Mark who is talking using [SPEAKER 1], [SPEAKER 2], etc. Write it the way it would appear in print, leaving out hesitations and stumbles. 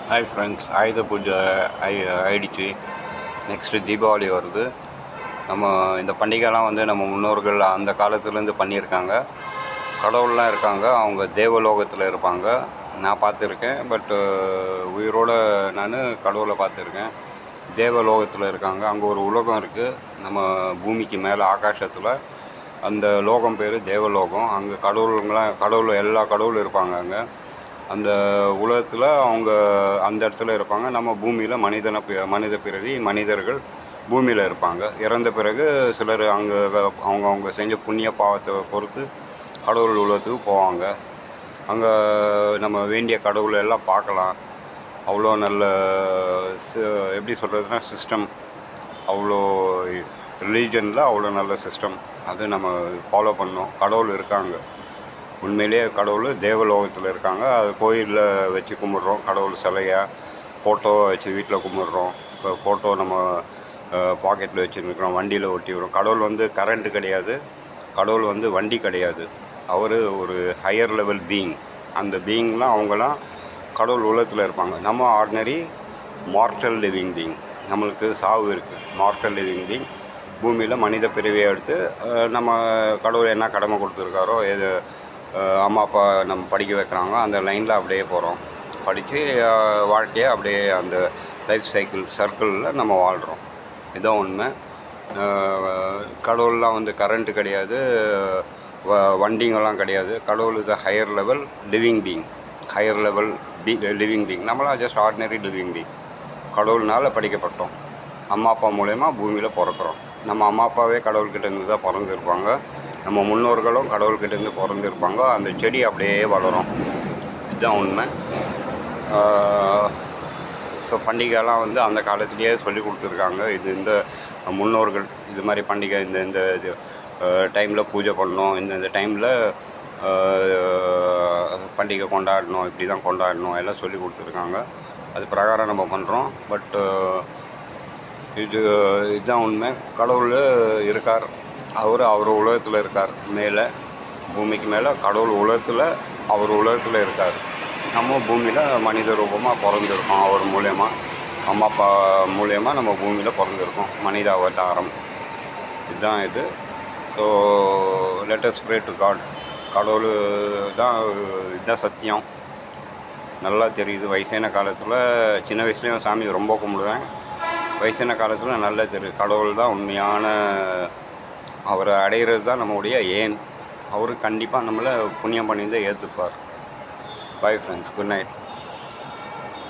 [SPEAKER 1] Hi friends, ஆயுத பூஜை ஆயிடுச்சு. நெக்ஸ்ட்டு தீபாவளி வருது. நம்ம இந்த பண்டிகைலாம் வந்து நம்ம முன்னோர்கள் அந்த காலத்துலேருந்து பண்ணியிருக்காங்க. கடவுள்லாம் இருக்காங்க, அவங்க தேவலோகத்தில் இருப்பாங்க. நான் பார்த்துருக்கேன். உயிரோட நான் கடவுளை பார்த்துருக்கேன். தேவலோகத்தில் இருக்காங்க. அங்கே ஒரு உலகம் இருக்குது, நம்ம பூமிக்கு மேலே ஆகாசத்தில். அந்த லோகம் பேர் தேவலோகம். அங்கே கடவுள் எல்லா கடவுளும் இருப்பாங்க அங்கே. அந்த உலகத்தில் அவங்க அந்த இடத்துல இருப்பாங்க. நம்ம பூமியில் மனித பிறவி மனிதர்கள் பூமியில் இருப்பாங்க. இறந்த பிறகு சிலர் அங்கே அவங்க செஞ்ச புண்ணிய பாவத்தை பொறுத்து கடவுள் உலகத்துக்கு போவாங்க. அங்கே நம்ம வேண்டிய கடவுளை எல்லாம் பார்க்கலாம். அவ்வளோ நல்ல எப்படி சொல்கிறதுனா சிஸ்டம், அவ்வளோ ரிலீஜனில் அவ்வளோ நல்ல சிஸ்டம். அது நம்ம ஃபாலோ பண்ணோம். கடவுள் இருக்காங்க, உண்மையிலேயே கடவுள் தேவலோகத்தில் இருக்காங்க. அது கோயிலில் வச்சு கும்பிட்றோம். கடவுள் சிலையாக ஃபோட்டோவை வச்சு வீட்டில் கும்பிட்றோம். ஃபோட்டோ நம்ம பாக்கெட்டில் வச்சுருக்கிறோம், வண்டியில் ஒட்டி விடுறோம். கடவுள் வந்து கரண்ட்டு கிடையாது, கடவுள் வந்து வண்டி கிடையாது. அவர் ஒரு ஹையர் லெவல் பீயிங். அந்த பீயிங்லாம் அவங்களாம் கடவுள் உலகத்தில் இருப்பாங்க. நம்ம ஆர்டினரி மார்டல் லிவிங் பீயிங். நம்மளுக்கு சாவு இருக்குது. மார்டல் லிவிங் பீயிங் பூமியில் மனித பிறவியை எடுத்து நம்ம கடவுள் என்ன கடமை கொடுத்துருக்காரோ, எது அம்மா அப்பா நம்ம படிக்க வைக்கிறாங்க, அந்த லைனில் அப்படியே போகிறோம். படித்து வாழ்க்கையை அப்படியே அந்த லைஃப் சர்க்கிளில் நம்ம வாழ்கிறோம். இதுதான் உண்மை. கடவுள்லாம் வந்து கரண்ட்டு கிடையாது, வண்டிங்கெல்லாம் கிடையாது. கடவுள் is a higher level living being. Higher level living being. நம்மளாம் ஜஸ்ட் ஆர்டினரி லிவிங் பீயிங். கடவுள்னால் படிக்கப்பட்டோம். அம்மா அப்பா மூலயமா பூமியில் பிறக்கிறோம். நம்ம அம்மா அப்பாவே கடவுள்கிட்டேருந்து தான் பிறந்திருப்பாங்க. நம்ம முன்னோர்களும் கடவுள்கிட்டேருந்து பிறந்திருப்பாங்க. அந்த செடி அப்படியே வளரும். இதுதான் உண்மை. ஸோ பண்டிகைலாம் வந்து அந்த காலத்துலேயே சொல்லி கொடுத்துருக்காங்க. இந்த முன்னோர்கள் இது மாதிரி பண்டிகை இந்த இது டைமில் பூஜை பண்ணணும், இந்த டைமில் பண்டிகை கொண்டாடணும், இப்படி தான் கொண்டாடணும் எல்லாம் சொல்லி கொடுத்துருக்காங்க. அது பிரகாரம் நம்ம பண்ணுறோம். இதுதான் உண்மை. கடவுள் இருக்கார். அவர் உலகத்தில் இருக்கார். மேலே பூமிக்கு மேலே கடவுள் உலகத்தில், அவர் உலகத்தில் இருக்கார். நம்ம பூமியில் மனித ரூபமாக பிறந்திருக்கோம். அவர் மூலயமா, அம்மா அப்பா மூலயமா நம்ம பூமியில் பிறந்திருக்கோம். மனித அவதாரம் இதுதான் இது. So let us pray to God. கடவுள் தான், இதுதான் சத்தியம். நல்லா தெரியுது. வயசான காலத்தில், சின்ன வயசுலேயும் சாமி ரொம்ப கும்பிடுவேன். வயசான காலத்தில் நல்லா தெரியுது. கடவுள் தான் உண்மையான, அவரை அடைகிறது தான் நம்முடைய ஏன். அவர் கண்டிப்பாக நம்மளை புண்ணியம் பண்ணியிருந்தால் ஏற்றுப்பார். Bye friends, good night.